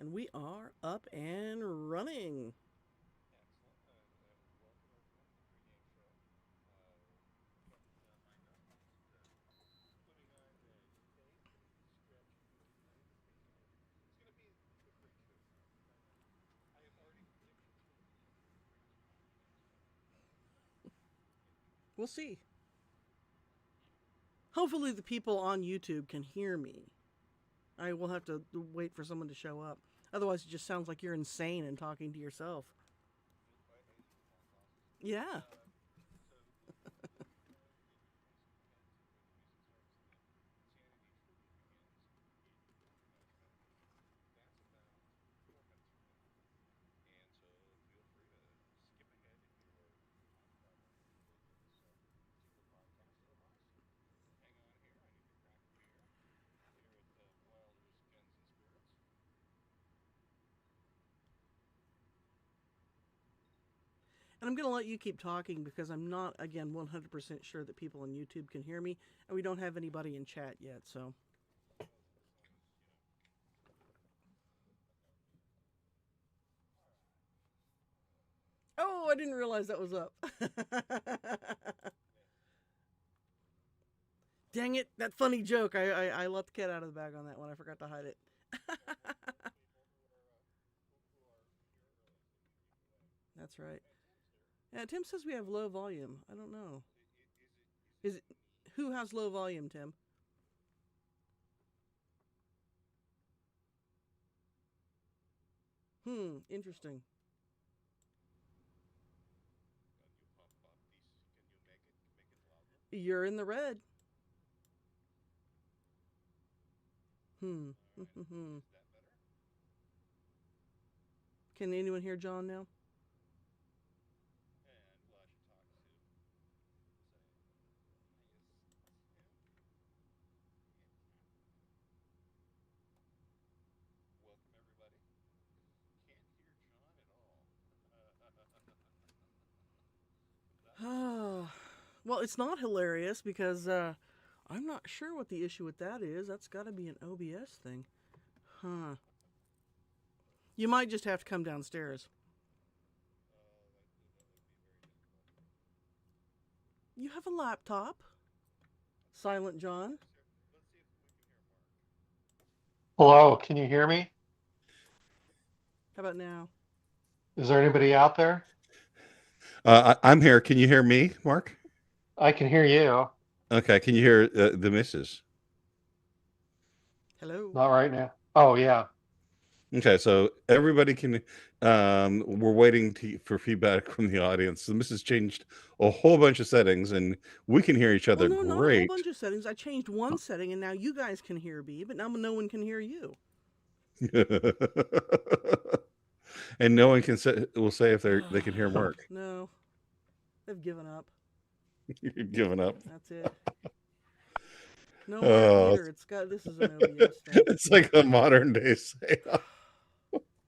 And we are up and running. We'll see. Hopefully, the people on YouTube can hear me. I will have to wait for someone to show up. Otherwise, it just sounds like you're insane and talking to yourself. Yeah. And I'm going to let you keep talking because I'm not, again, 100% sure that people on YouTube can hear me. And we don't have anybody in chat yet, so. Oh, I didn't realize that was up. Dang it, that funny joke. I let the cat out of the bag on that one. I forgot to hide it. That's right. Yeah, Tim says we have low volume. I don't know. Is it who has low volume, Tim? Interesting. You're in the red. Hmm. Can anyone hear John now? Oh, well, it's not hilarious because I'm not sure what the issue with that is. That's got to be an OBS thing. Huh. You might just have to come downstairs. You have a laptop? Silent John? Hello, can you hear me? How about now? Is there anybody out there? I'm here. Can you hear me, Mark? I can hear you. Okay. Can you hear the missus? Hello? Not right now. Oh, yeah. Okay. So everybody can. We're waiting for feedback from the audience. The missus changed a whole bunch of settings, and we can hear each Well, other no, not a whole great. bunch of settings. I changed one setting and now you guys can hear me, but now no one can hear you. And no one can say will say if they can hear Mark. No, they've given up. You're giving up. That's it. No Mark Oh, either. It's got this is an OBS thing. it's like a modern day seance.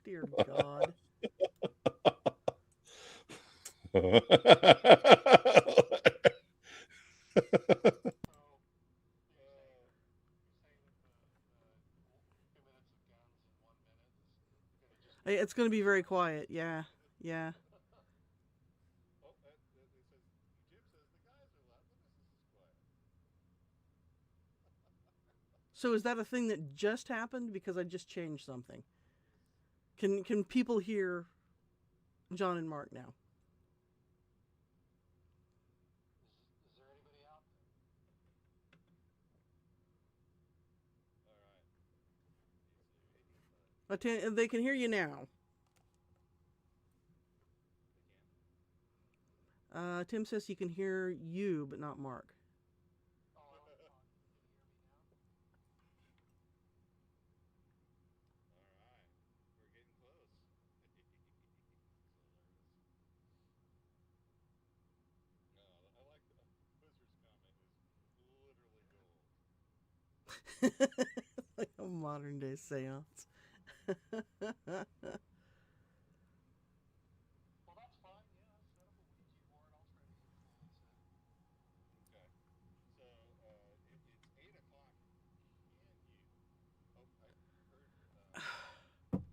Dear God. It's going to be very quiet. Yeah. Yeah. So is that a thing that just happened because I just changed something? Can people hear John and Mark now? They can hear you now. Tim says he can hear you, but not Mark. Like a modern day seance.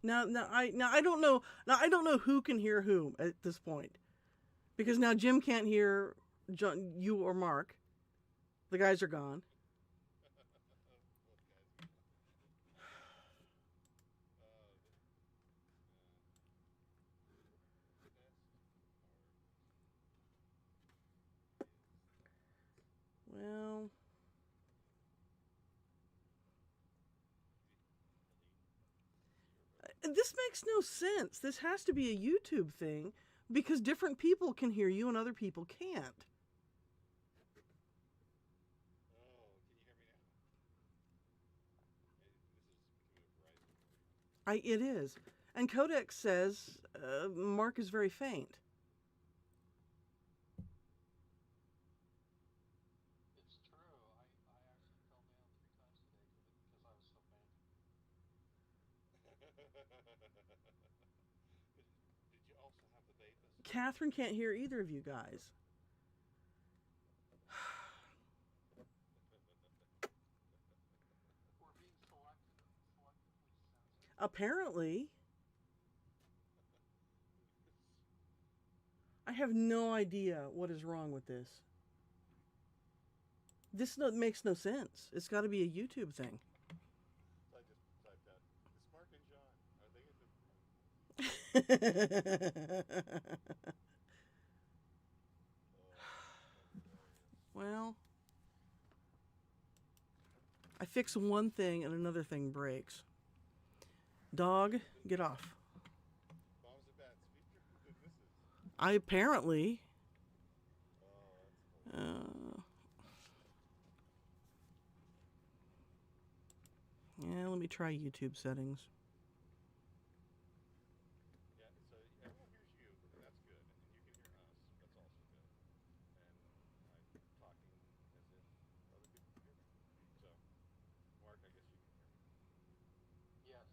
Now I don't know. Now I don't know who can hear whom at this point, because now Jim can't hear John, you or Mark. The guys are gone. Well, this makes no sense. This has to be a YouTube thing because different people can hear you and other people can't. It is. And Codex says Mark is very faint. It's true. I actually fell down 3 times today because I was so Did you also have the vapors? Catherine can't hear either of you guys. We're being selectively censored. Apparently. I have no idea what is wrong with this. This makes no sense. It's got to be a YouTube thing. I just typed out, is Mark and John, are they in the... Well, I fix one thing and another thing breaks. Dog, get off. Bombs and bats, feature businesses. I apparently. Yeah, let me try YouTube settings. Yeah, so everyone hears you, and that's good, and you can hear us. That's also good. And I'm talking as if other people can hear me. So, Mark, I guess you can hear me. Yes.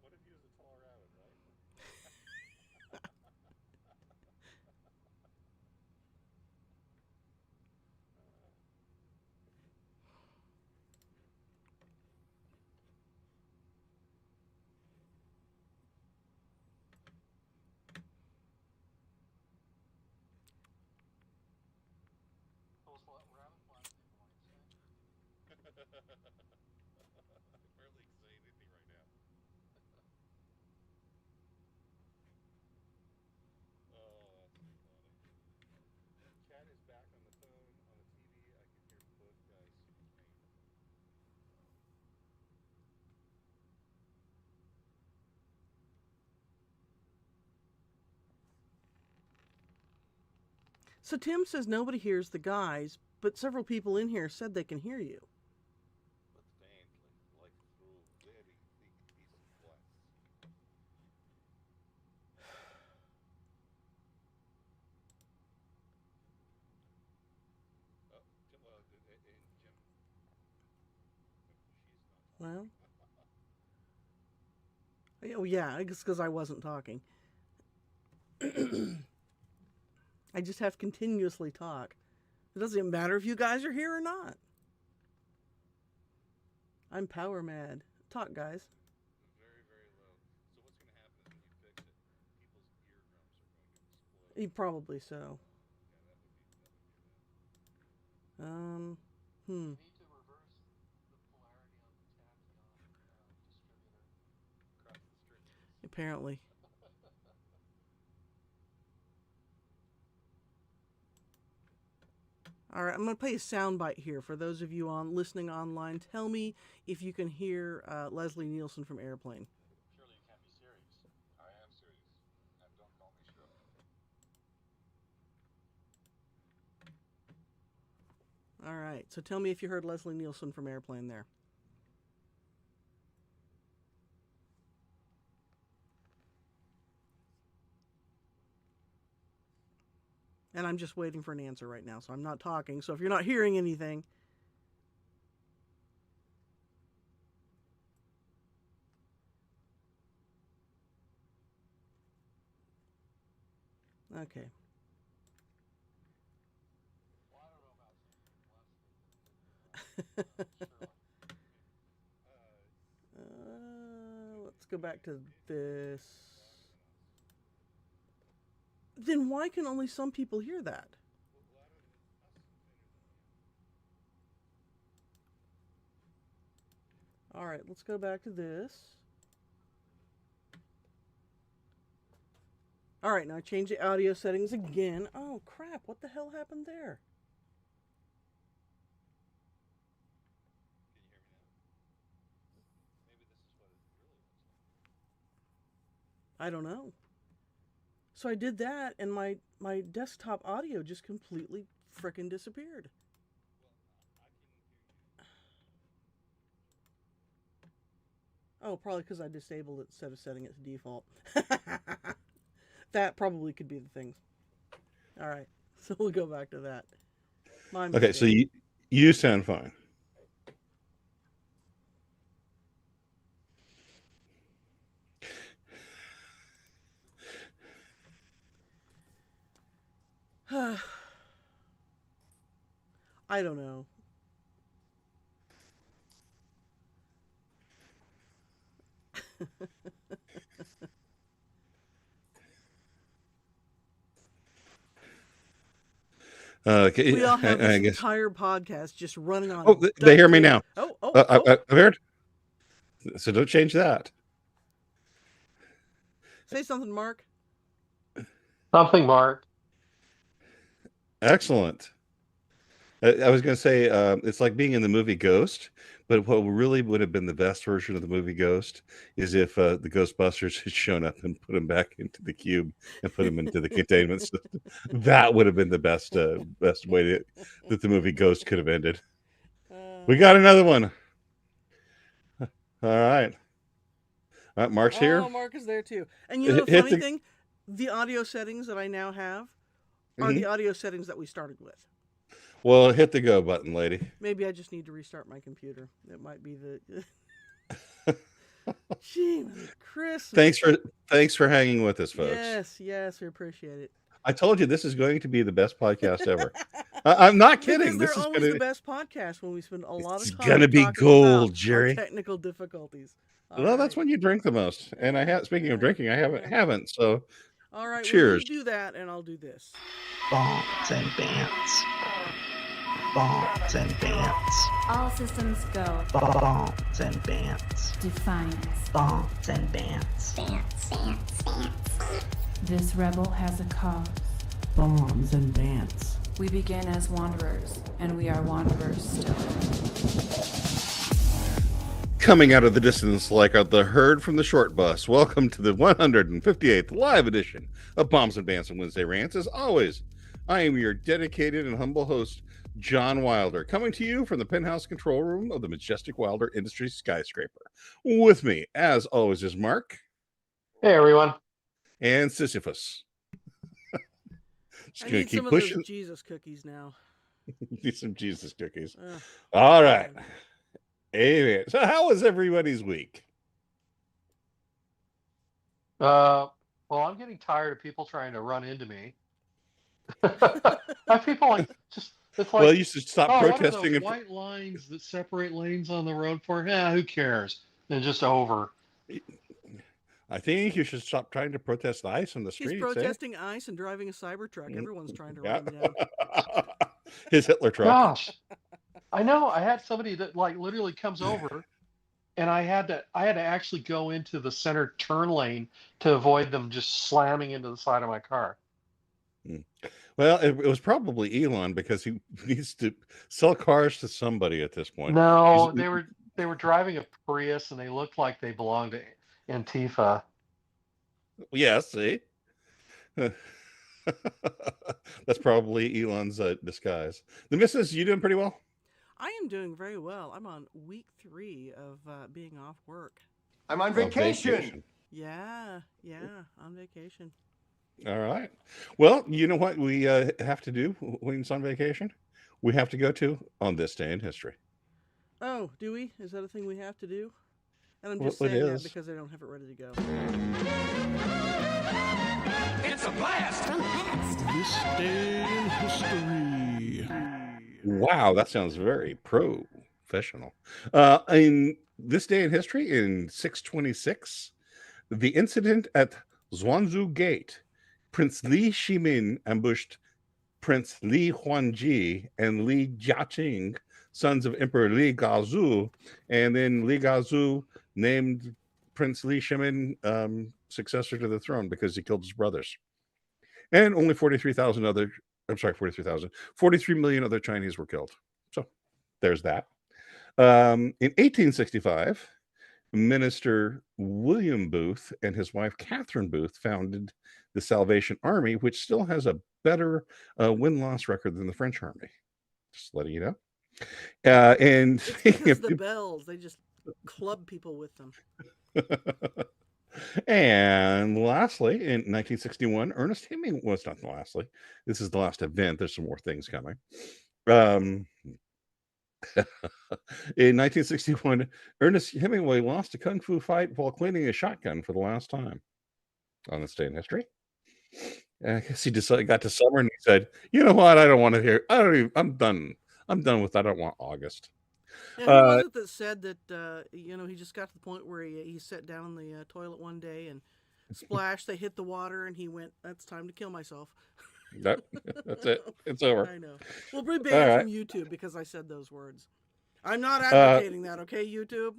One of you is a Coloradan, right? We're having fun today, morning, say. I barely can say anything right now. Oh, that's too funny. Chad is back on the phone, on the TV. I can hear both guys super faint. So Tim says nobody hears the guys, but several people in here said they can hear you. But faintly, like through a very thick piece of glass. Oh, well, and Jim, she's not Well, talking. oh yeah, I guess because I wasn't talking. I just have to continuously talk. It doesn't even matter if you guys are here or not. I'm power mad. Talk, guys. Very, very low. So what's going to happen is when you fix it, people's eardrums are going to explode. Probably so. Yeah, that would be bad. You need to reverse the polarity on the tachyon distributor. Across the street. Apparently. All right, I'm going to play a soundbite here for those of you listening online. Tell me if you can hear Leslie Nielsen from Airplane. Surely you can't be serious. I am serious. And don't call me Shirley. All right, so tell me if you heard Leslie Nielsen from Airplane there. And I'm just waiting for an answer right now, so I'm not talking. So if you're not hearing anything... Okay. Well, I don't know about saying Leslie, but Shirley. go back to this. Then why can only some people hear that? All right, let's go back to this. All right, now change the audio settings again. Oh, crap. What the hell happened there? I don't know. So I did that, and my desktop audio just completely frickin' disappeared. Oh, probably because I disabled it instead of setting it to default. That probably could be the thing. All right, so we'll go back to that. My Okay, so mistake. you sound fine. I don't know. Okay, We all have this I guess. entire podcast just running on. Oh, they hear me tape. now. I've heard. So don't change that. Say something, Mark. Something, Mark. Excellent. I was going to say it's like being in the movie Ghost, but what really would have been the best version of the movie Ghost is if the Ghostbusters had shown up and put him back into the cube and put him into the containment system. That would have been the best way that the movie Ghost could have ended. We got another one. All right. Mark's here. Oh, Mark is there too. And you know the funny thing? The audio settings that I now have are the audio settings that we started with. Well, hit the go button, lady. Maybe I just need to restart my computer. It might be the. Gee, Chris. Thanks for hanging with us, folks. Yes, we appreciate it. I told you this is going to be the best podcast ever. I'm not kidding. Because they're always the best podcast when we spend a lot of time. It's gonna be gold, Jerry. Our technical difficulties. Well, that's when you drink the most. And I have. Speaking of drinking, I haven't. So, all right. Cheers. Well, you do that, and I'll do this. Bants and Bants. Bants and Bants. All systems go. Bants and Bants. Defiance. Bants and Bants. Bants. This rebel has a cause. Bombs and Bants. We begin as wanderers, and we are wanderers still. Coming out of the distance like the herd from the short bus, welcome to the 158th live edition of Bombs and Bants and Wednesday Rants. As always, I am your dedicated and humble host, John Wilder, coming to you from the penthouse control room of the majestic Wilder Industries skyscraper. With me, as always, is Mark. Hey, everyone. And Sisyphus. I need some of those Jesus cookies now. Need some Jesus cookies. All right. Amen. So how was everybody's week? Well, I'm getting tired of people trying to run into me. People like just it's like, well, you should stop protesting. What are those white lines that separate lanes on the road for? Yeah, who cares? And just over. I think you should stop trying to protest the ice on the streets. He's protesting ice and driving a Cybertruck. Everyone's trying to run him down. His Hitler truck. Gosh, I know. I had somebody that like literally comes over, and I had to actually go into the center turn lane to avoid them just slamming into the side of my car. Well, it was probably Elon because he needs to sell cars to somebody at this point. No, they were driving a Prius and they looked like they belonged to Antifa. Yeah, see? That's probably Elon's disguise. The missus, you doing pretty well? I am doing very well. I'm on week 3 of being off work. I'm on vacation. Yeah, on vacation. All right. Well, you know what we have to do when it's on vacation? We have to go to On This Day in History. Oh, do we? Is that a thing we have to do? And I'm just saying that because I don't have it ready to go. It's a blast from the past. This Day in History. Wow, that sounds very professional. In this day in history, in 626 The incident at Zhuangzi Gate, Prince Li Shimin ambushed Prince Li Huanji and Li Jiaqing, sons of Emperor Li Gaozu, and then Li Gaozu named Prince Li Shimin successor to the throne because he killed his brothers. And only 43 million other Chinese were killed. So there's that. In 1865, Minister William Booth and his wife Catherine Booth founded the Salvation Army, which still has a better win-loss record than the French Army. Just letting you know. And It's because the bells, they just club people with them. And lastly, in 1961, Ernest Hemingway was not lastly. This is the last event. There's some more things coming. In 1961, Ernest Hemingway lost a kung fu fight while cleaning a shotgun for the last time. On this day in history. I guess he got to summer and he said, "You know what? I don't want to hear. I'm done. I'm done with that. I don't want August." Yeah, who was it that said that, he just got to the point where he sat down in the toilet one day and splash, they hit the water, and he went, "That's time to kill myself." That's it. It's over. I know. We'll be banned from YouTube because I said those words. I'm not advocating that, okay, YouTube?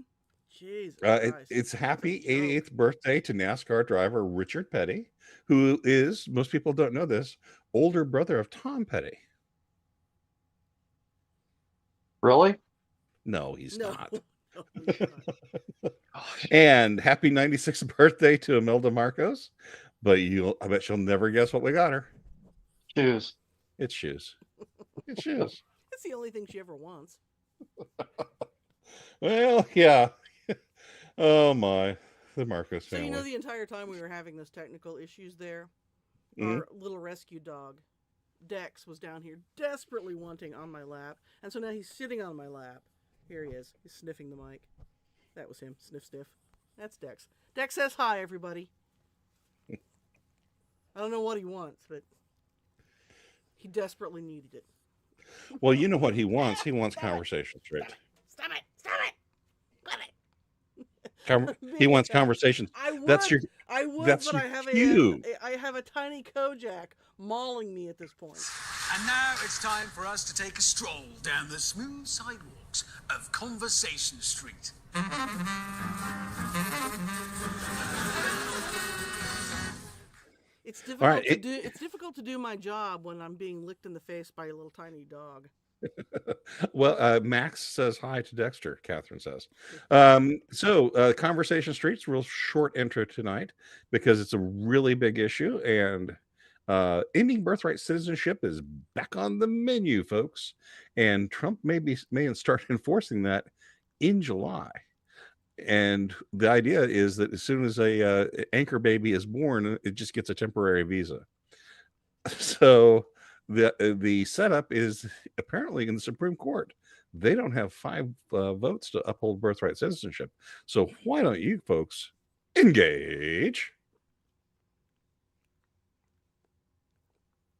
Jesus Christ. It's happy 88th birthday to NASCAR driver Richard Petty, who is, most people don't know this, older brother of Tom Petty. Really? No, he's not. No, he's not. And happy 96th birthday to Imelda Marcos. But I bet she'll never guess what we got her. Shoes. It's shoes. It's shoes. That's the only thing she ever wants. Well, yeah. Oh my, the Marcos family. So the entire time we were having those technical issues there, our little rescue dog, Dex, was down here desperately wanting on my lap, and so now he's sitting on my lap. Here he is. He's sniffing the mic. That was him. Sniff, sniff. That's Dex. Dex says hi, everybody. I don't know what he wants, but he desperately needed it. Well, you know what he wants. He wants conversation straight. Stop it! Stop it! Quit it! He wants conversations. I would, that's your but I have a tiny Kojak mauling me at this point. And now it's time for us to take a stroll down the smooth sidewalks of Conversation Street. It's difficult it's difficult to do my job when I'm being licked in the face by a little tiny dog. Well, Max says hi to Dexter, Catherine says. So Conversation Street's real short intro tonight because it's a really big issue, and ending birthright citizenship is back on the menu, folks. And Trump may start enforcing that in July. And the idea is that as soon as a anchor baby is born, it just gets a temporary visa. So the setup is apparently in the Supreme Court. They don't have 5 votes to uphold birthright citizenship. So why don't you folks engage?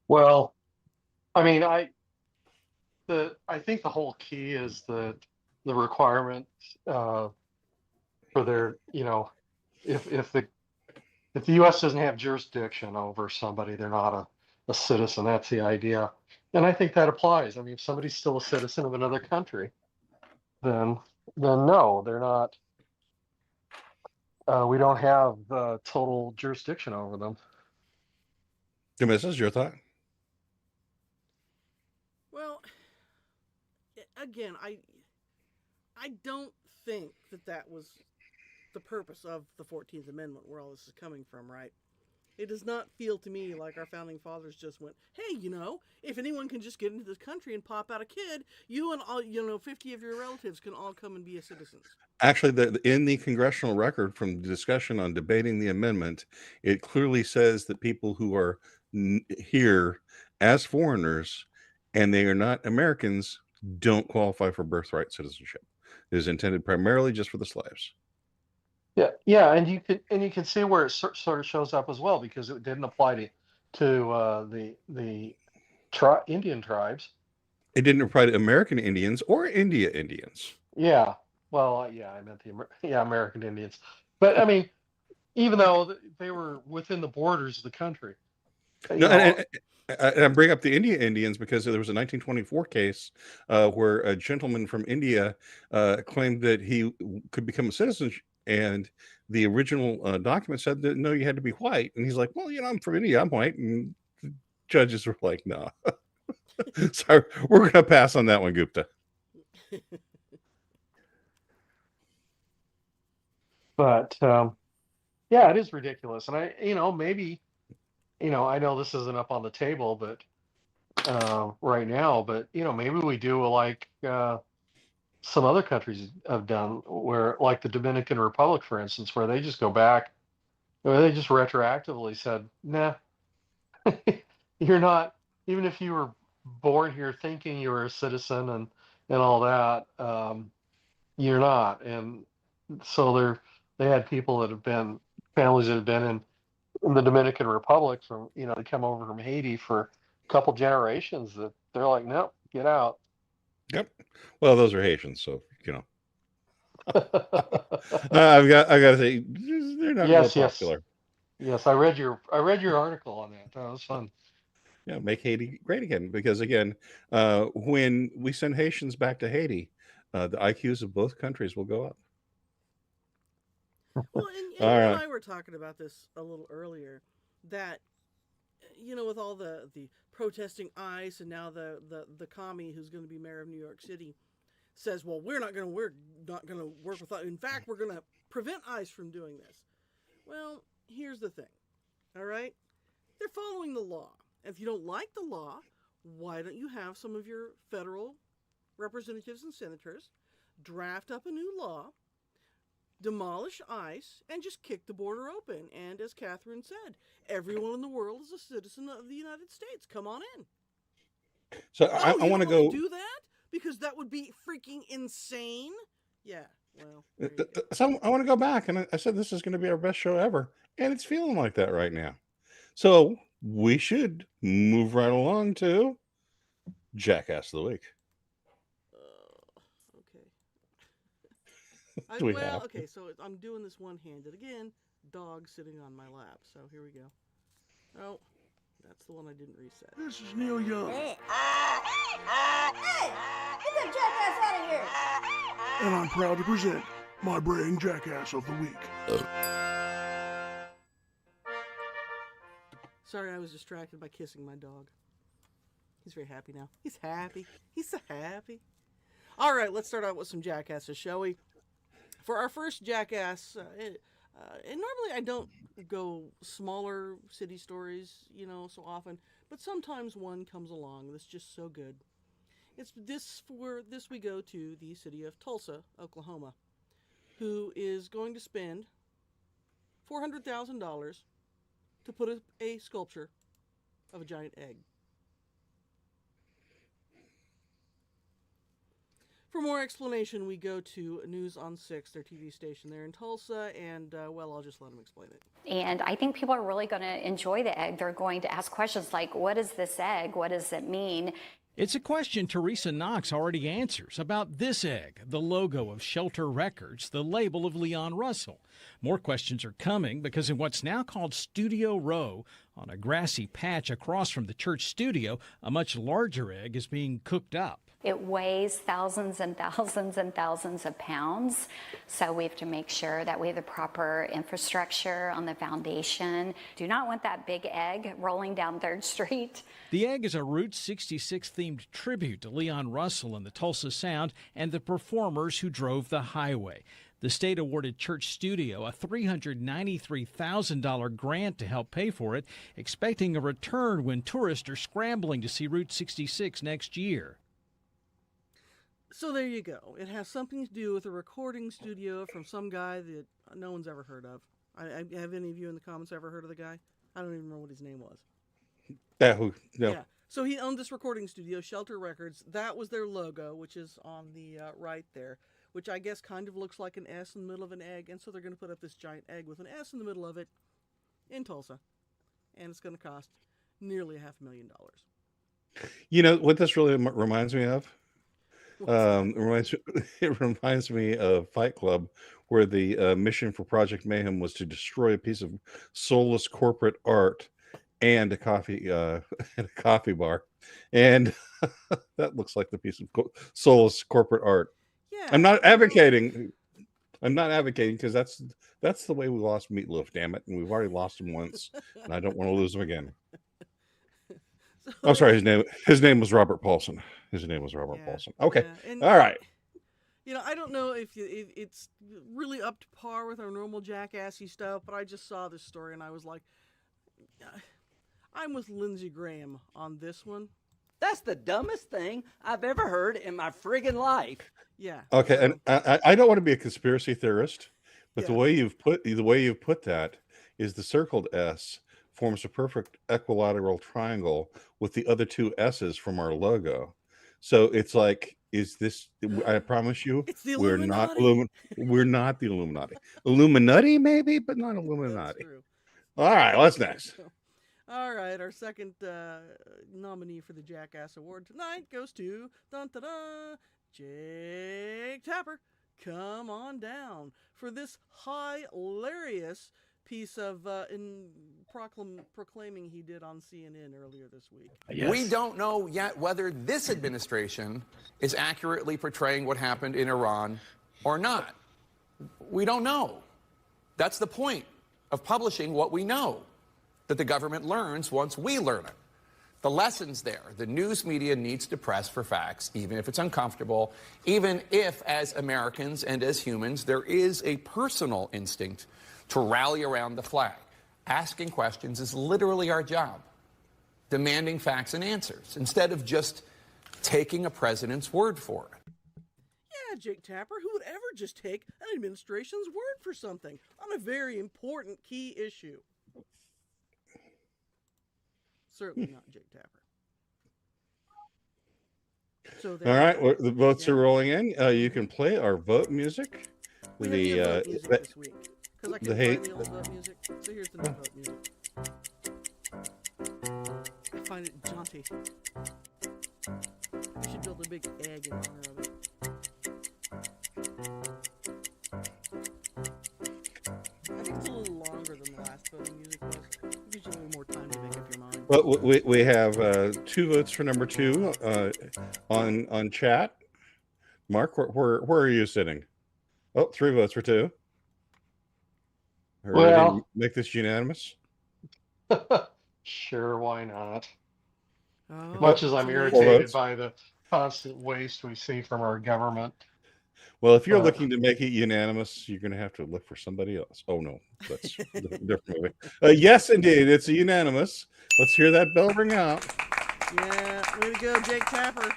Well, I mean, I think the whole key is the requirement for their, if the U.S. doesn't have jurisdiction over somebody, they're not a citizen. That's the idea. And I think that applies. I mean, if somebody's still a citizen of another country, then no, they're not. We don't have total jurisdiction over them. Mrs., your thought? Well, again, I don't think that was the purpose of the 14th Amendment, where all this is coming from, right? It does not feel to me like our founding fathers just went, hey, if anyone can just get into this country and pop out a kid, you and all, 50 of your relatives can all come and be citizens. Actually, in the congressional record from the discussion on debating the amendment, it clearly says that people who are here as foreigners and they are not Americans don't qualify for birthright citizenship. It is intended primarily just for the slaves. Yeah, and you can see where it sort of shows up as well, because it didn't apply to the Indian tribes. It didn't apply to American Indians or India Indians. Yeah, well, I meant American Indians. But I mean, even though they were within the borders of the country. No, and I bring up the Indians because there was a 1924 case where a gentleman from India claimed that he could become a citizen, and the original document said that no, you had to be white, and he's like, well, I'm from India, I'm white, and the judges were like, no. Sorry, we're going to pass on that one, Gupta. But yeah, it is ridiculous, and maybe I know this isn't up on the table, but right now, but maybe we do like some other countries have done, where like the Dominican Republic, for instance, where they just go back, where they just retroactively said, nah, you're not, even if you were born here thinking you were a citizen and all that, you're not. And so they had people that have been, families that have been in the Dominican Republic from, they come over from Haiti for a couple generations, that they're like, nope, get out. Yep. Well, those are Haitians, so I got to say, they're not real popular. Yes. I read your article on that. That was fun. Yeah, make Haiti great again, because again, when we send Haitians back to Haiti, the IQs of both countries will go up. Well, and you and I were talking about this a little earlier, that with all the protesting ICE, and now the commie who's going to be mayor of New York City says, well, we're not going to work with. In fact, we're going to prevent ICE from doing this. Well, here's the thing. All right, they're following the law. If you don't like the law, why don't you have some of your federal representatives and senators draft up a new law, demolish ICE, and just kick the border open? And as Catherine said, everyone in the world is a citizen of the United States. Come on in. So I want to go do that, because that would be freaking insane. Yeah. Well, so I want to go back, and I said this is going to be our best show ever, and it's feeling like that right now. So we should move right along to Jackass of the Week. Okay. Okay, so I'm doing this one-handed. Again, dog sitting on my lap. So here we go. Oh, that's the one I didn't reset. This is Neil Young. Hey, get that jackass out of here! And I'm proud to present my brain Jackass of the Week. Sorry, I was distracted by kissing my dog. He's very happy now. He's happy. He's so happy. All right, let's start out with some jackasses, shall we? For our first jackass, and normally I don't go smaller city stories, so often, but sometimes one comes along that's just so good. For this we go to the city of Tulsa, Oklahoma, who is going to spend $400,000 to put a sculpture of a giant egg. For more explanation, we go to News on 6, their TV station there in Tulsa, and, I'll just let them explain it. And I think people are really going to enjoy the egg. They're going to ask questions like, what is this egg? What does it mean? It's a question Teresa Knox already answers about this egg, the logo of Shelter Records, the label of Leon Russell. More questions are coming because in what's now called Studio Row, on a grassy patch across from the church studio, a much larger egg is being cooked up. It weighs thousands and thousands and thousands of pounds, so we have to make sure that we have the proper infrastructure on the foundation. Do not want that big egg rolling down 3rd Street. The egg is a Route 66 themed tribute to Leon Russell and the Tulsa Sound and the performers who drove the highway. The state awarded Church Studio a $393,000 grant to help pay for it, expecting a return when tourists are scrambling to see Route 66 next year. So there you go. It has something to do with a recording studio from some guy that no one's ever heard of. Have any of you in the comments ever heard of the guy? I don't even remember what his name was. No. Yeah. So he owned this recording studio, Shelter Records. That was their logo, which is on the right there, which I guess kind of looks like an S in the middle of an egg. And so they're going to put up this giant egg with an S in the middle of it in Tulsa. And it's going to cost nearly $500,000. You know what this really reminds me of? It reminds me of Fight Club, where the mission for Project Mayhem was to destroy a piece of soulless corporate art and a coffee and a coffee bar, and that looks like the piece of soulless corporate art. Yeah. I'm not advocating. I'm not advocating because that's the way we lost Meatloaf. Damn it, and we've already lost him once, and I don't want to lose him again. I'm sorry. His name was Robert Paulson. His name was Robert Paulson. Okay. Yeah. All right. I don't know if it's really up to par with our normal jackassy stuff, but I just saw this story and I was like, I'm with Lindsey Graham on this one. That's the dumbest thing I've ever heard in my friggin' life. Yeah. Okay, and I don't want to be a conspiracy theorist, but the way you've put that is the circled S forms a perfect equilateral triangle with the other two S's from our logo. So it's like, is this? I promise you, it's the we're not we're not the Illuminati. Illuminati maybe, but not Illuminati. True. All right, what's next? All right, our second nominee for the Jackass Award tonight goes to Jake Tapper. Come on down for this hilarious piece of proclaiming he did on CNN earlier this week. Yes. We don't know yet whether this administration is accurately portraying what happened in Iran or not. We don't know. That's the point of publishing what we know, that the government learns once we learn it. The lesson's there. The news media needs to press for facts, even if it's uncomfortable, even if, as Americans and as humans, there is a personal instinct to rally around the flag. Asking questions is literally our job. Demanding facts and answers, instead of just taking a president's word for it. Yeah, Jake Tapper, who would ever just take an administration's word for something on a very important key issue? Certainly not Jake Tapper. So all right, well, the votes are rolling in. You can play our vote music. We have vote music this week because I couldn't find the old vote music. So here's the new vote music. I find it jaunty. We should build a big egg in honor of it. I think it's a little longer than the last voting music was. It gives you a little more time to make up your mind. Well, we have 2 votes for number 2 on chat. Mark, where are you sitting? Oh, 3 votes for 2. Ready to make this unanimous? Sure, why not? Oh, Much as I'm irritated by the constant waste we see from our government. Well, if you're looking to make it unanimous, you're going to have to look for somebody else. Oh, no, that's a different movie. Yes, indeed, it's a unanimous. Let's hear that bell ring out. Yeah, way to go, Jake Tapper.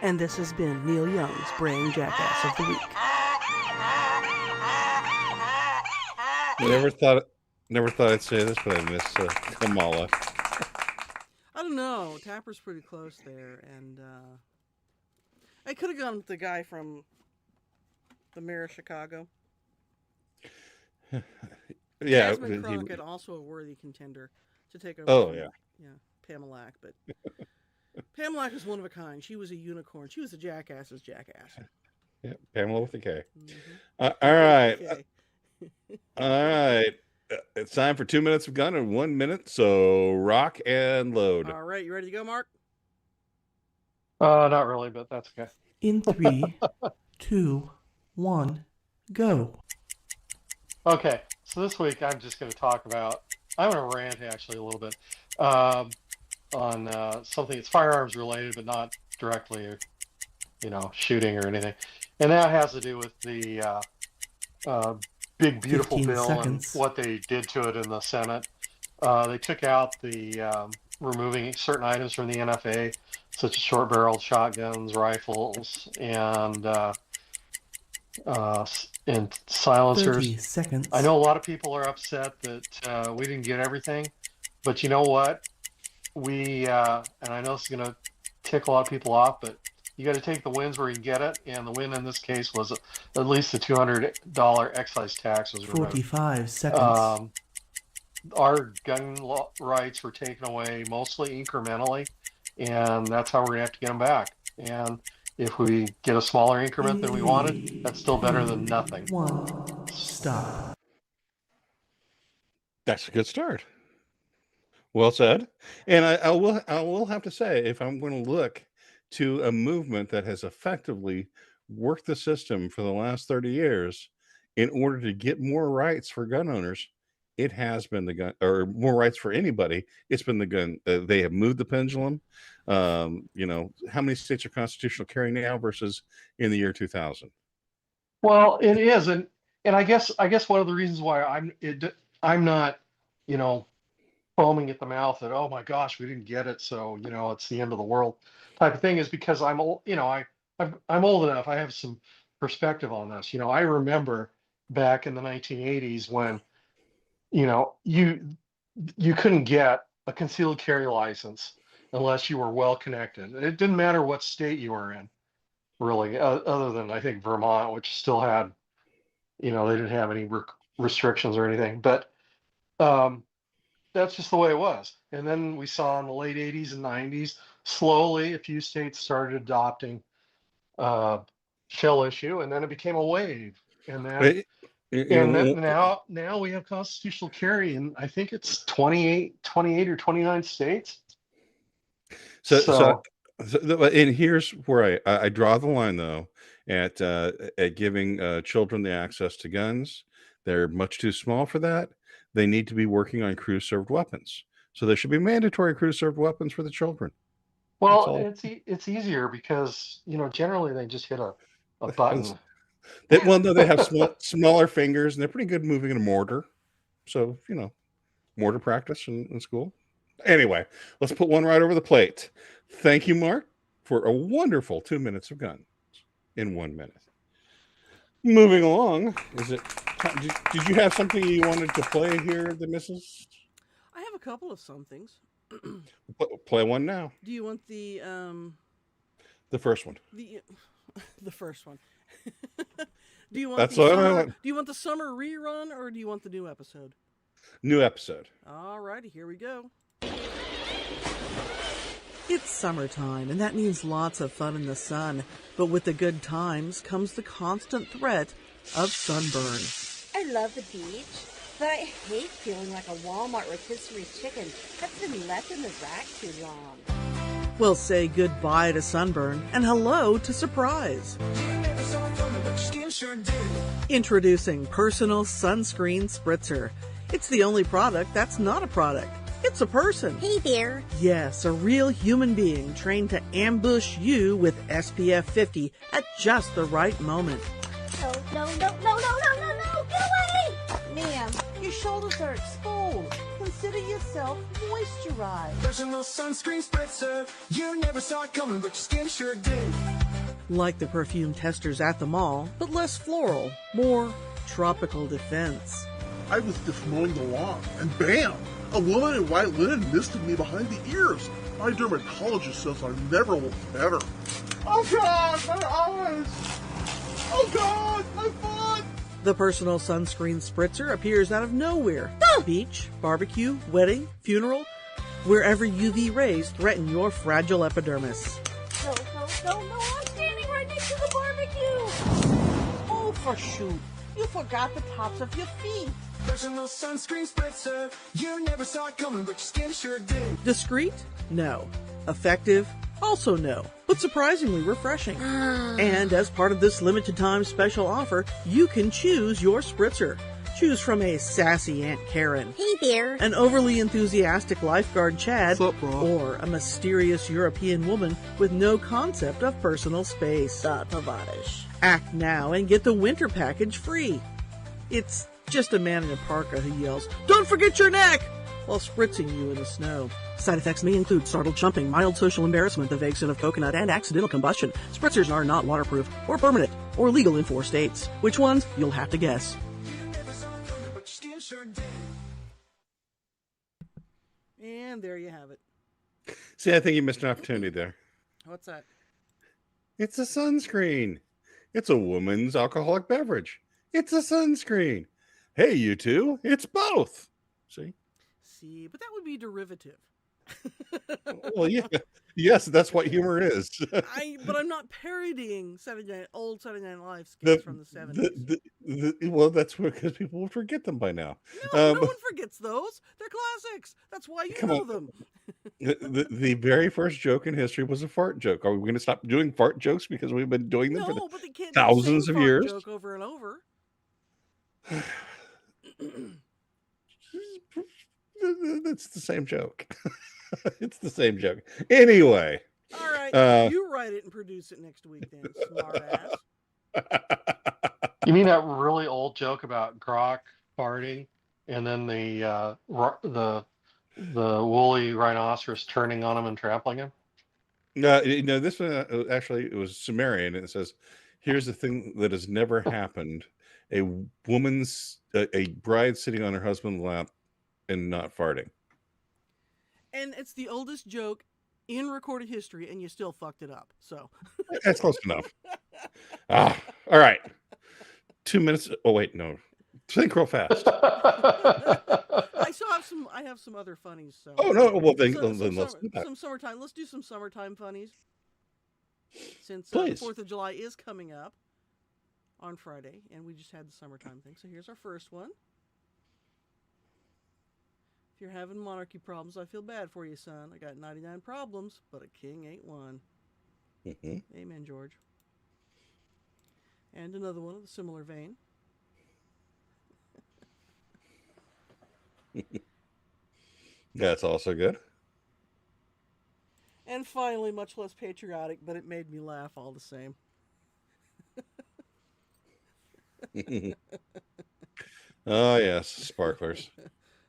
And this has been Neil Young's Brain Jackass of the Week. Never thought I'd say this, but I miss Kamala. I don't know. Tapper's pretty close there, and I could have gone with the guy from the mayor of Chicago. Yeah, Jasmine Crockett, also a worthy contender to take over. Oh, yeah. Pamela, but Pamela is one of a kind. She was a unicorn. She was a jackass's jackass. Yeah, Pamela with a K. Mm-hmm. All right. All right. It's time for 2 minutes of gun and 1 minute. So rock and load. All right. You ready to go, Mark? Not really, but that's okay. In 3, 2, 1, go. Okay. So this week I'm just going to talk about, I'm going to rant actually a little bit on something that's firearms related, but not directly, shooting or anything. And that has to do with the big, beautiful bill and what they did to it in the Senate. They took out the removing certain items from the NFA, such as short-barreled shotguns, rifles, and silencers. 30 seconds. I know a lot of people are upset that we didn't get everything, but you know what? And I know this is going to tick a lot of people off, but you got to take the wins where you get it, and the win in this case was at least the $200 excise tax was removed. 45 seconds. Our gun rights were taken away mostly incrementally, and that's how we're going to have to get them back. And if we get a smaller increment than we wanted, that's still better than nothing. Stop. That's a good start. Well said. And I will have to say, if I'm going to look to a movement that has effectively worked the system for the last 30 years in order to get more rights for gun owners, it has been the gun, or more rights for anybody. It's been the gun. They have moved the pendulum. How many states are constitutional carry now versus in the year 2000? Well, it is, and I guess one of the reasons why I'm not, foaming at the mouth that, oh my gosh, we didn't get it, so it's the end of the world type of thing, is because I'm old. I'm old enough. I have some perspective on this. I remember back in the 1980s when you couldn't get a concealed carry license unless you were well connected. It didn't matter what state you were in, really, other than I think Vermont, which still had, they didn't have any restrictions or anything. But that's just the way it was. And then we saw in the late 80s and 90s, slowly a few states started adopting shell issue, and then it became a wave. And then now we have constitutional carry in, I think it's 28 or 29 states. So and here's where I draw the line, though, at giving children the access to guns. They're much too small for that. They need to be working on crew-served weapons. So there should be mandatory crew-served weapons for the children. Well, it's easier because generally they just hit a button. No, they have smaller fingers, and they're pretty good moving a mortar. So mortar practice in school. Anyway, let's put one right over the plate. Thank you, Mark, for a wonderful 2 minutes of guns in 1 minute. Moving along, did you have something you wanted to play here, the missus? I have a couple of somethings. Play one now. Do you want the first one? The first one. Do you want That's what I want. Do you want the summer rerun or do you want the new episode? New episode. All righty, here we go. It's summertime, and that means lots of fun in the sun. But with the good times comes the constant threat of sunburn. I love the beach, but I hate feeling like a Walmart rotisserie chicken that's been left in the rack too long. Well, say goodbye to sunburn and hello to surprise. Introducing Personal Sunscreen Spritzer. It's the only product that's not a product. It's a person. Hey there. Yes, a real human being trained to ambush you with SPF 50 at just the right moment. No, get away! Ma'am, your shoulders are exposed. Consider yourself moisturized. Personal sunscreen spritzer. You never saw it coming, but your skin sure did. Like the perfume testers at the mall, but less floral, more tropical defense. I was just mowing the lawn, and bam! A woman in white linen misted me behind the ears. My dermatologist says I never looked better. Oh God, my eyes! Oh God, my foot! The Personal Sunscreen Spritzer appears out of nowhere. Beach, barbecue, wedding, funeral, wherever UV rays threaten your fragile epidermis. No, I'm standing right next to the barbecue! Oh, for shoot. You forgot the tops of your feet. Personal sunscreen spritzer. You never saw it coming, but your skin sure did. Discreet? No. Effective? Also no. But surprisingly refreshing. And as part of this limited time special offer, you can choose your spritzer. Choose from a sassy Aunt Karen. Hey there. An overly enthusiastic lifeguard Chad. What's up, bro? Or a mysterious European woman with no concept of personal space. Tavarish. Act now and get the winter package free. It's just a man in a parka who yells, "Don't forget your neck!" while spritzing you in the snow. Side effects may include startled jumping, mild social embarrassment, the vague scent of coconut, and accidental combustion. Spritzers are not waterproof or permanent or legal in 4 states. Which ones? You'll have to guess. And there you have it. See, I think you missed an opportunity there. What's that? It's a sunscreen. It's a woman's alcoholic beverage. It's a sunscreen. Hey, you two, it's both. See, but that would be derivative. Well, yeah, yes, that's what humor is. But I'm not parodying old Saturday Night Live skits from the 70s. Well, that's because people will forget them by now. No one forgets those. They're classics. That's why you Come know on. them. The very first joke in history was a fart joke. Are we going to stop doing fart jokes because we've been doing them for No, but they can't do the thousands same of fart years? joke over and over. That's the same joke. It's the same joke. Anyway. All right, you write it and produce it next week, then, smartass. You mean that really old joke about Grok farting, and then the woolly rhinoceros turning on him and trampling him? No, this one actually it was Sumerian, and it says, "Here's the thing that has never happened: a bride sitting on her husband's lap and not farting." And it's the oldest joke in recorded history, and you still fucked it up. So that's close enough. All right. 2 minutes. Oh wait, no. Think real fast. I have some other funnies. So. Oh no! Well, then let's do that. Some summertime. Let's do some summertime funnies. Since the 4th of July is coming up on Friday, and we just had the summertime thing. So here's our first one. If you're having monarchy problems, I feel bad for you, son. I got 99 problems, but a king ain't one. Mm-hmm. Amen, George. And another one of a similar vein. That's also good. And finally, much less patriotic, but it made me laugh all the same. Oh, yes, sparklers.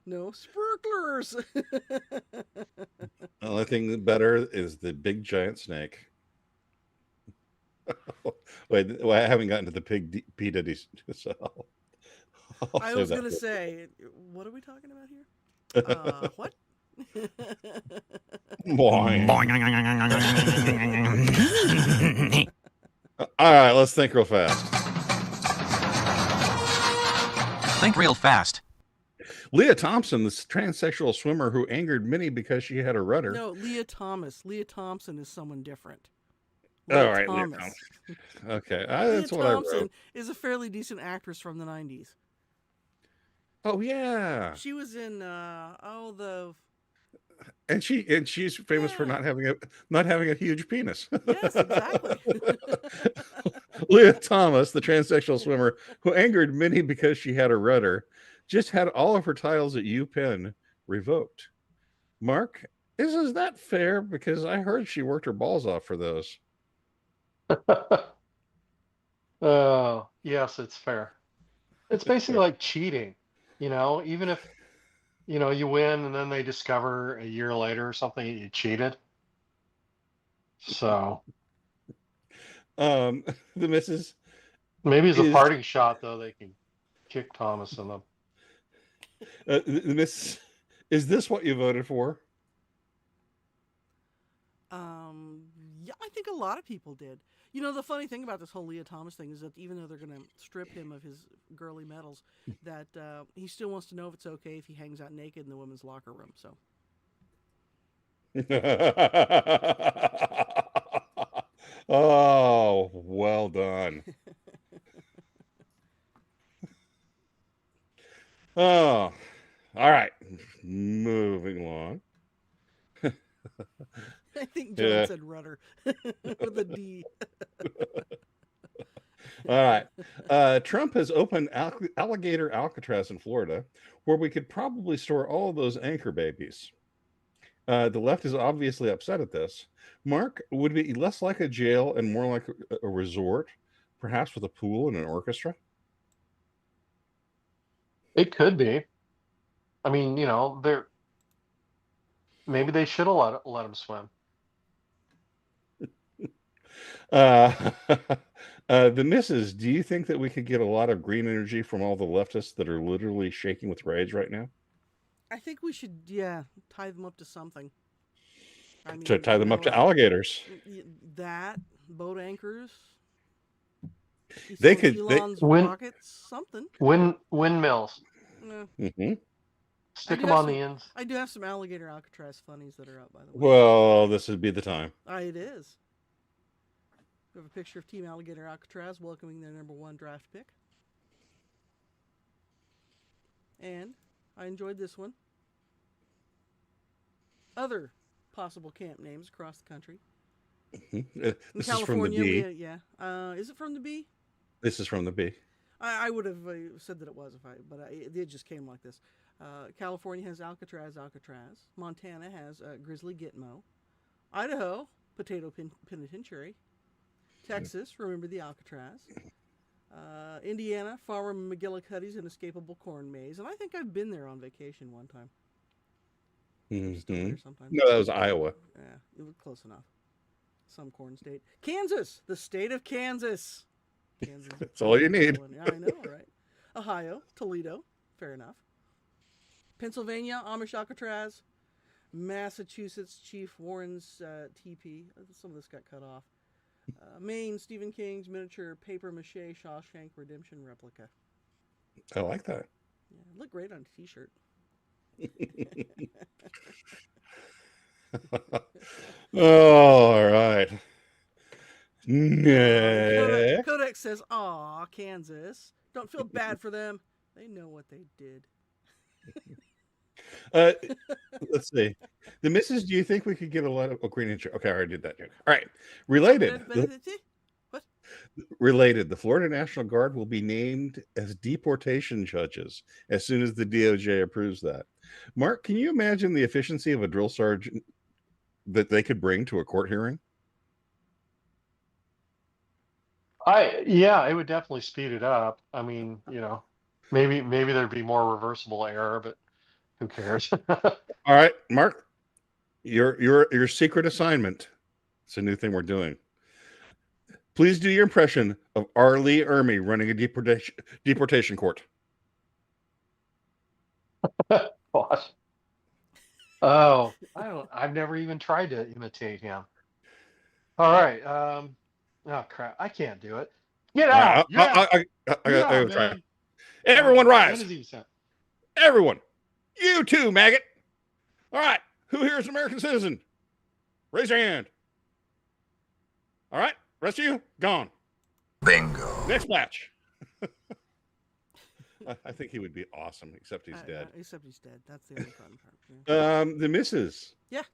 No, sparklers. The only thing better is the big giant snake. Wait, well, I haven't gotten to the P. Diddy. So I was going to say, what are we talking about here? What? All right, let's think real fast. Think real fast. Leah Thompson, the transsexual swimmer who angered many because she had a rudder. No, Leah Thomas. Leah Thompson is someone different. All right, Thomas. Leah Thompson. Okay, that's what I wrote. Thompson is a fairly decent actress from the 90s. Oh yeah, she was in and she's famous for not having a huge penis. Yes, exactly. Leah Thomas, the transsexual swimmer who angered many because she had a rudder, just had all of her titles at UPenn revoked. Mark, is that fair? Because I heard she worked her balls off for those. Oh, yes, it's fair. It's basically like cheating. Even if, you win and then they discover a year later or something that you cheated. So. The missus. Maybe as a parting shot, though, they can kick Thomas in the. The missus. Is this what you voted for? Yeah, I think a lot of people did. The funny thing about this whole Leah Thomas thing is that even though they're going to strip him of his girly medals, that he still wants to know if it's okay if he hangs out naked in the women's locker room. So. Oh, well done. Oh, all right. Moving along. I think John said rudder with a D. All right. Trump has opened Alligator Alcatraz in Florida, where we could probably store all of those anchor babies. The left is obviously upset at this. Mark, would it be less like a jail and more like a resort, perhaps with a pool and an orchestra? It could be. I mean, maybe they should have let them swim. The missus, do you think that we could get a lot of green energy from all the leftists that are literally shaking with rage right now? I think we should, tie them up to something. To tie them up to alligators. That, boat anchors. They could rockets, something. Windmills. Mm-hmm. Stick them on the ends. I do have some alligator Alcatraz funnies that are up, by the way. Well, this would be the time. It is. We have a picture of Team Alligator Alcatraz welcoming their #1 draft pick. And I enjoyed this one. Other possible camp names across the country. This is from the B. Is it from the B? This is from the B. I would have said that it was it just came like this. California has Alcatraz. Montana has Grizzly Gitmo. Idaho, Potato Penitentiary. Texas, remember the Alcatraz. Indiana, Farmer McGillicuddy's Inescapable Corn Maze. And I think I've been there on vacation one time. Mm-hmm. No, that was Iowa. Yeah, it was close enough. Some corn state. Kansas, the state of Kansas. Kansas. That's all you need. I know, right? Ohio, Toledo, fair enough. Pennsylvania, Amish Alcatraz. Massachusetts, Chief Warren's TP. Some of this got cut off. Maine, Stephen King's miniature paper mache Shawshank Redemption replica. I like that. Yeah, it looked great on a t-shirt. All right. Next. Kodak says, "Aw, Kansas. Don't feel bad for them. They know what they did." Let's see. The missus, do you think we could get a lot of green insurance? Okay, I already did that joke. All right. Related. What? Related. The Florida National Guard will be named as deportation judges as soon as the DOJ approves that. Mark, can you imagine the efficiency of a drill sergeant that they could bring to a court hearing? It would definitely speed it up. I mean, maybe there'd be more reversible error, but who cares? All right, Mark, your secret assignment. It's a new thing we're doing. Please do your impression of R. Lee Ermey running a deportation court. Gosh. Oh, I've never even tried to imitate him. All right. Oh crap! I can't do it. Get out! I gotta try. Everyone rise. When does he sound? Everyone. You too, maggot. All right. Who here is an American citizen? Raise your hand. All right. Rest of you, gone. Bingo. Next match. I think he would be awesome, except he's dead. Except he's dead. That's the only fun part. Yeah. The missus. Yeah.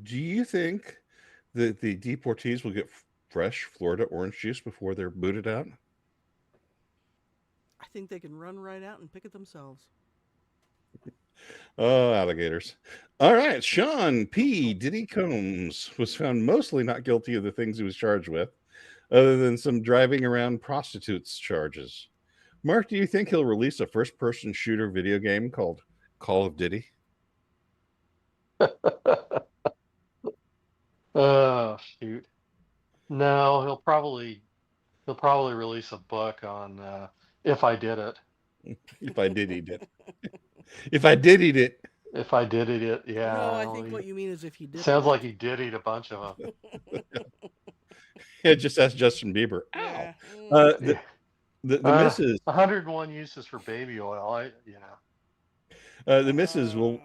Do you think that the deportees will get fresh Florida orange juice before they're booted out? I think they can run right out and pick it themselves. Oh, alligators. All right. Sean P. Diddy Combs was found mostly not guilty of the things he was charged with, other than some driving around prostitutes charges. Mark, do you think he'll release a first-person shooter video game called Call of Diddy? Oh shoot! No, he'll probably release a book on if I did it. If I did eat it. If I did eat it. If I did eat it, yeah. No, I think what you mean is if he did. Sounds like he did eat a bunch of them. Yeah, just ask Justin Bieber. Ow. Yeah. The missus. 101 uses for baby oil. The missus will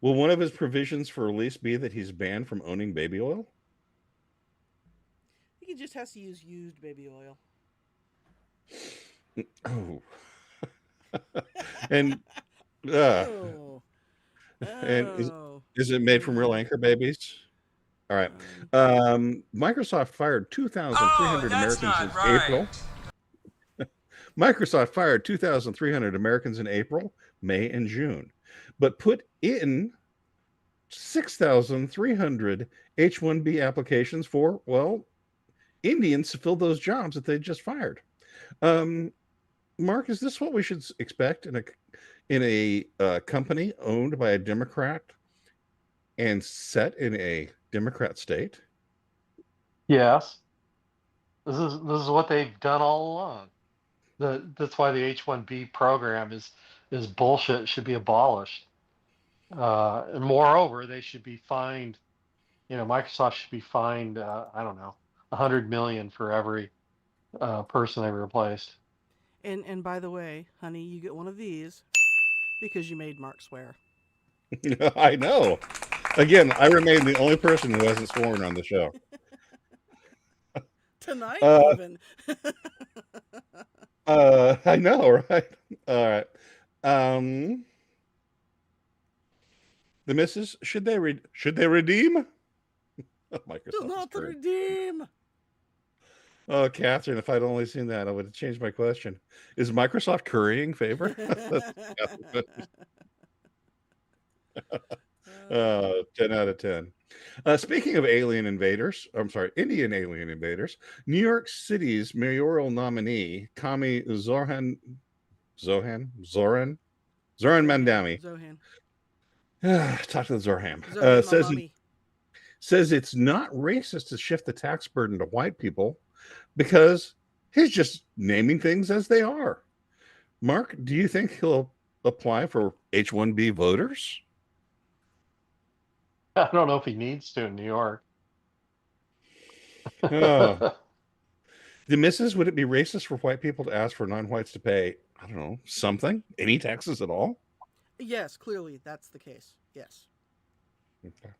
one of his provisions for release be that he's banned from owning baby oil? I think he just has to use used baby oil. Oh. And is it made from real anchor babies? All right. Microsoft fired 2,300 Americans in April. Microsoft fired 2,300 Americans in April, May, and June, but put in 6,300 H-1B applications for, Indians to fill those jobs that they just fired. Mark, is this what we should expect in a company owned by a Democrat and set in a Democrat state? Yes. This is what they've done all along. That's why the H-1B program is bullshit. It should be abolished. And moreover, they should be fined. Microsoft should be fined. I don't know, $100 million for every person they replaced. And by the way, honey, you get one of these because you made Mark swear. I know. Again, I remain the only person who hasn't sworn on the show. Tonight, Uh, even. I know, right? All right. The missus, should they redeem? Do Microsoft is not great. redeem. Oh, Catherine, if I'd only seen that, I would have changed my question. Is Microsoft currying favor? 10 out of 10. Speaking of alien invaders, I'm sorry, Indian alien invaders, New York City's mayoral nominee, Kami Zoran Mandami. Zohan. Talk to the Zorham. Zohan, Says it's not racist to shift the tax burden to white people because he's just naming things as they are. Mark, do you think he'll apply for H-1B voters? I don't know if he needs to in New York. Oh. The missus, would it be racist for white people to ask for non-whites to pay, I don't know, something? Any taxes at all? Yes, clearly that's the case. Yes. Okay.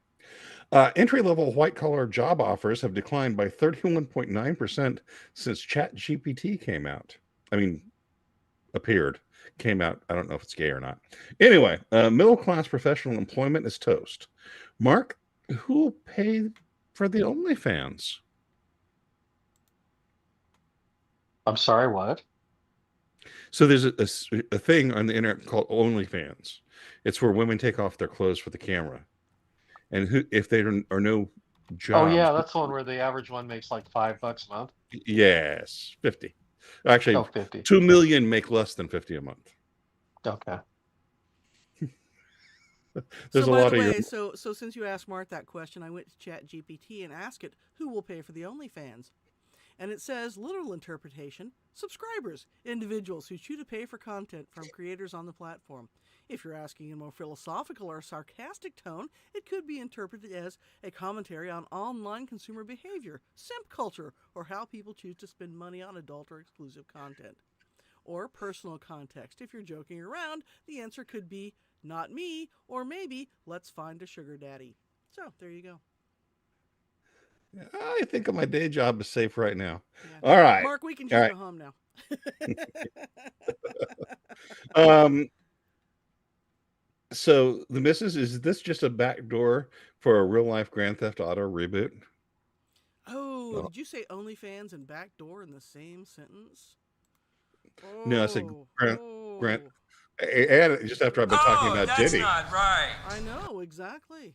Entry-level white-collar job offers have declined by 31.9% since ChatGPT came out. Came out. I don't know if it's gay or not. Anyway, middle-class professional employment is toast. Mark, who will pay for the OnlyFans? I'm sorry, what? So there's a thing on the internet called OnlyFans. It's where women take off their clothes for the camera. And if there are no jobs. Oh yeah, that's the one where the average one makes like $5 a month. Yes, 50. Actually, 50. 2 million make less than 50 a month. Okay. There's so a by lot the of way, your... so since you asked Mark that question, I went to ChatGPT and asked it who will pay for the OnlyFans. And it says, literal interpretation, subscribers, individuals who choose to pay for content from creators on the platform. If you're asking in a more philosophical or sarcastic tone, it could be interpreted as a commentary on online consumer behavior, simp culture, or how people choose to spend money on adult or exclusive content. Or personal context. If you're joking around, the answer could be, not me, or maybe, let's find a sugar daddy. So, there you go. I think my day job is safe right now. Yeah. All right. Mark, we can just go home now. So the missus, is this just a backdoor for a real life Grand Theft Auto reboot? Oh, did you say OnlyFans and backdoor in the same sentence? Oh, no, I said Grant. And just after I've been talking about that's Diddy. Not right. I know, exactly.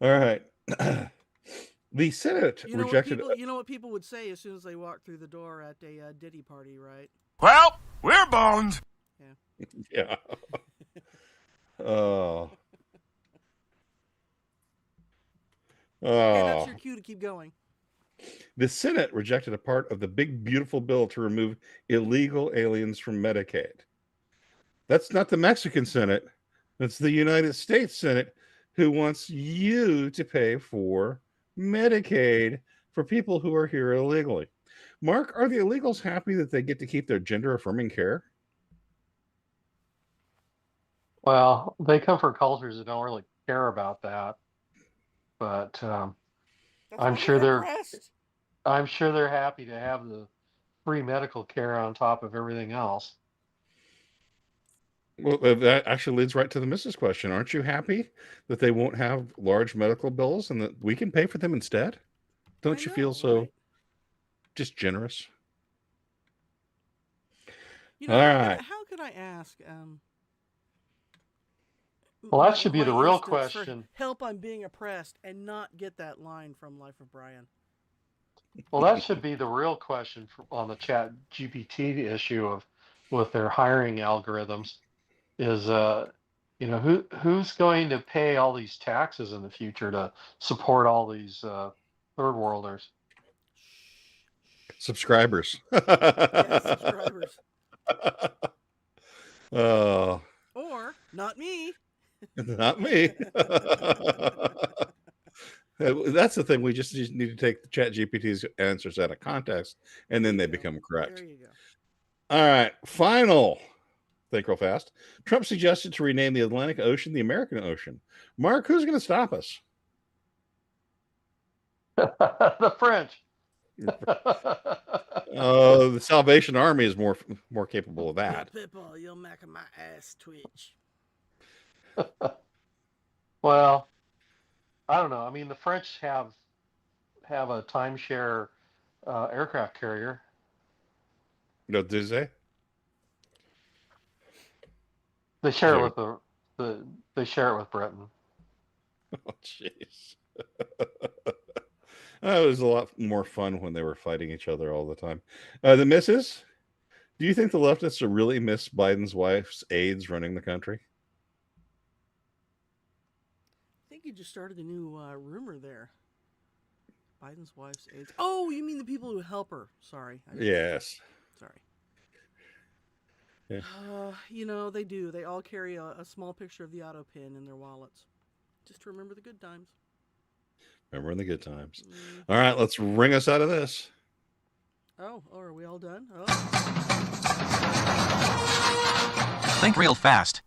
All right. The Senate rejected... You know what people would say as soon as they walk through the door at a Diddy party, right? Well, we're boned. Yeah. Yeah. Oh. Okay, that's your cue to keep going. The Senate rejected a part of the big, beautiful bill to remove illegal aliens from Medicaid. That's not the Mexican Senate. That's the United States Senate, who wants you to pay for Medicaid for people who are here illegally. Mark, are the illegals happy that they get to keep their gender-affirming care? Well, they come from cultures that don't really care about that, but I'm sure they're happy to have the free medical care on top of everything else. Well, that actually leads right to the missus question. Aren't you happy that they won't have large medical bills and that we can pay for them instead? Don't you feel so just generous? You know, all right. How could I ask? Well, that should be the real question. Help, I'm being oppressed, and not get that line from Life of Brian. Well, that should be the real question on the Chat GPT issue of with their hiring algorithms is, who's going to pay all these taxes in the future to support all these third worlders? Subscribers. Yes, subscribers. Oh. Or not me. Not me. That's the thing. We just need to take the Chat GPT's answers out of context, and then they become correct. There you go. All right, final. Think real fast. Trump suggested to rename the Atlantic Ocean the American Ocean. Mark, who's going to stop us? The French. The Salvation Army is more capable of that. People, you're making my ass twitch. Well, I don't know. I mean, the French have a timeshare aircraft carrier. No, did they? They share it with they share it with Britain. Oh, jeez. It was a lot more fun when they were fighting each other all the time. The missus, do you think the leftists are really miss Biden's wife's aides running the country? I think you just started a new rumor there. Biden's wife's aides. Oh, you mean the people who help her? Sorry. Yes. Sorry. Yeah. They do. They all carry a small picture of the auto pin in their wallets. Just to remember the good times. Remember in the good times. All right, let's ring us out of this. Oh, are we all done? Oh. Think real fast.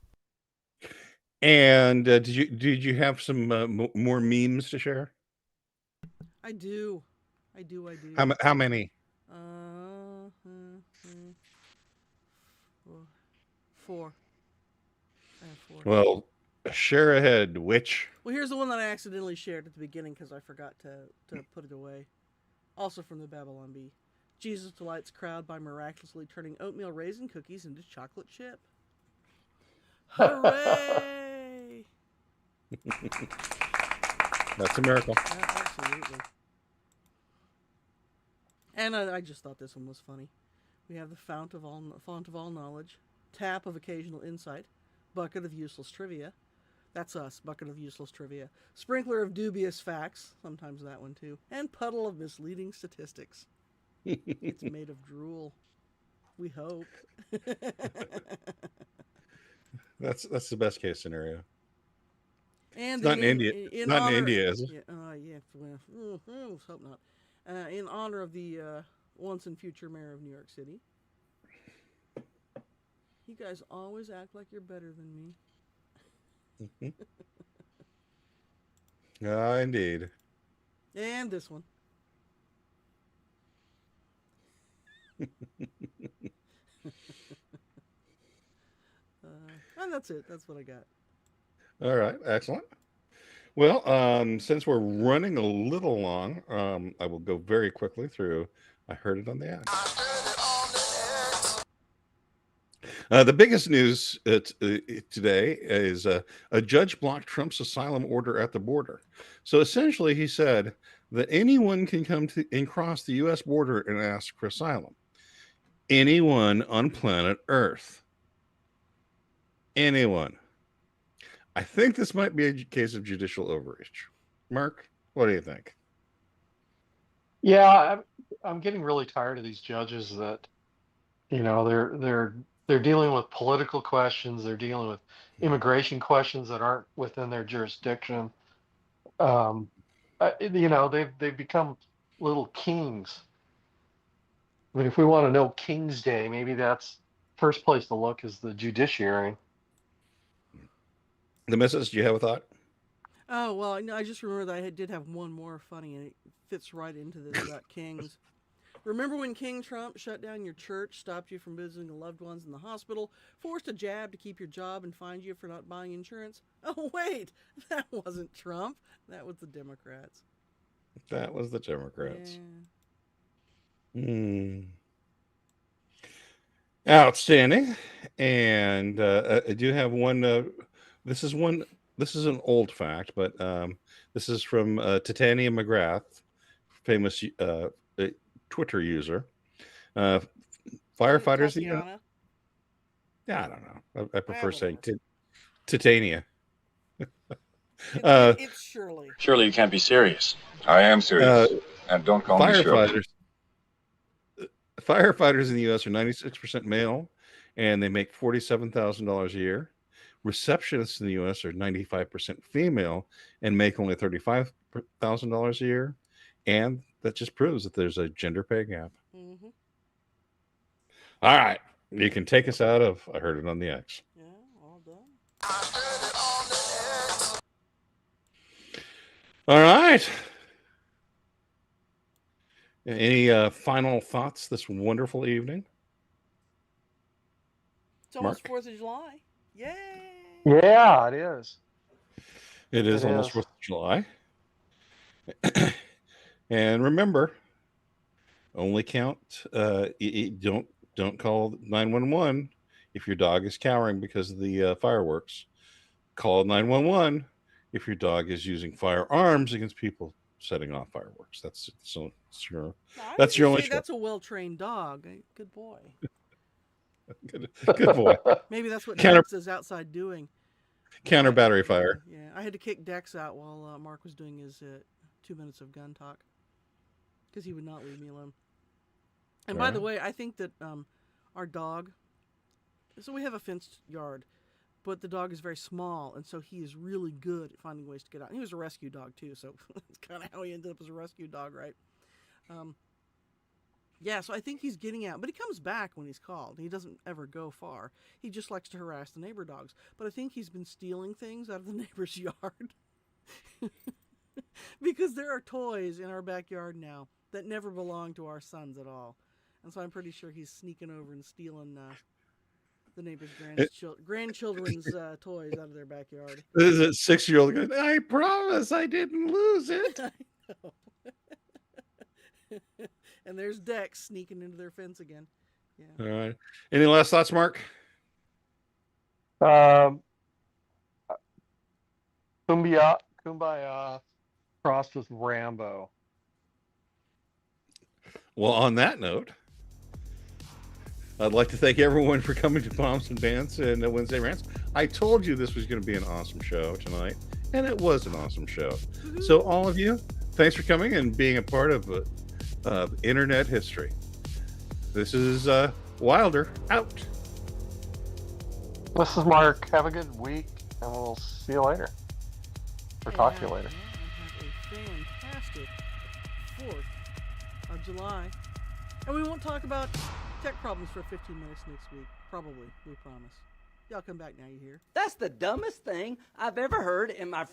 And did you have some more memes to share? I do. How many? Four. I have 4. Well, share ahead, witch. Well, here's the one that I accidentally shared at the beginning because I forgot to put it away. Also from the Babylon Bee. Jesus delights crowd by miraculously turning oatmeal raisin cookies into chocolate chip. Hooray! That's a miracle. Yeah, absolutely. And I just thought this one was funny. We have the font of all knowledge, tap of occasional insight, bucket of useless trivia. That's us, bucket of useless trivia. Sprinkler of dubious facts, sometimes that one too, and puddle of misleading statistics. It's made of drool. We hope. That's the best case scenario. And not in India. Not in India, is it? Yeah. Well, let's hope not. In honor of the once and future mayor of New York City. You guys always act like you're better than me. Indeed. And this one. And that's it. That's what I got. All right. Excellent. Well, since we're running a little long, I will go very quickly through. I heard it on the air. The biggest news today is a judge blocked Trump's asylum order at the border. So essentially, he said that anyone can come to and cross the U.S. border and ask for asylum. Anyone on planet Earth. Anyone. I think this might be a case of judicial overreach. Mark, what do you think? Yeah, I'm getting really tired of these judges that, they're dealing with political questions. They're dealing with immigration questions that aren't within their jurisdiction. They've become little kings. I mean, if we want to know King's Day, maybe that's first place to look is the judiciary. The missus, do you have a thought? Oh, well, I just remember that I did have one more funny, and it fits right into this about kings. Remember when King Trump shut down your church, stopped you from visiting loved ones in the hospital, forced a jab to keep your job, and fined you for not buying insurance? Oh, wait, that wasn't Trump. That was the Democrats. That was the Democrats. Yeah. Outstanding. And I do have one. This is an old fact, but this is from Titania McGrath, famous Twitter user. Firefighters. Tatiana? Yeah, I don't know. I prefer saying Titania. It's Shirley. Surely you can't be serious. I am serious. And don't call me Shirley. Firefighters in the U.S. are 96% male, and they make $47,000 a year. Receptionists in the U.S. are 95% female and make only $35,000 a year. And that just proves that there's a gender pay gap. Mm-hmm. All right. You can take us out of I Heard It on the X. Yeah, all done. All right. Any final thoughts this wonderful evening? It's almost Mark? 4th of July. Yay! Yeah, it is. It is It almost is. 4th of July. And remember, only count. Don't call 911 if your dog is cowering because of the fireworks. Call 911 if your dog is using firearms against people setting off fireworks. That's your only. That's a well-trained dog. Good boy. Good boy. Maybe that's what Counter- Dex is outside doing. Counter battery fire. Yeah, I had to kick Dex out while Mark was doing his 2 minutes of gun talk because he would not leave me alone. And by the way, I think that our dog. So we have a fenced yard, but the dog is very small, and so he is really good at finding ways to get out. And he was a rescue dog too, so that's kind of how he ended up as a rescue dog, right? Yeah, so I think he's getting out, but he comes back when he's called. He doesn't ever go far. He just likes to harass the neighbor dogs. But I think he's been stealing things out of the neighbor's yard. Because there are toys in our backyard now that never belong to our sons at all. And so I'm pretty sure he's sneaking over and stealing the neighbor's grandchildren's toys out of their backyard. This is a 6-year-old going, I promise I didn't lose it. I know. And there's Dex sneaking into their fence again. Yeah. All right. Any last thoughts, Mark? Kumbaya crossed with Rambo. Well, on that note, I'd like to thank everyone for coming to Bombs and Bants and Wednesday Rants. I told you this was going to be an awesome show tonight, and it was an awesome show. Mm-hmm. So all of you, thanks for coming and being a part of internet history. This is Wilder out. This is Mark. Have a good week, and we'll see you later. Or talk to you later. Have a fantastic 4th of July. And we won't talk about tech problems for 15 minutes next week. Probably. We promise. Y'all come back now, you hear? That's the dumbest thing I've ever heard in my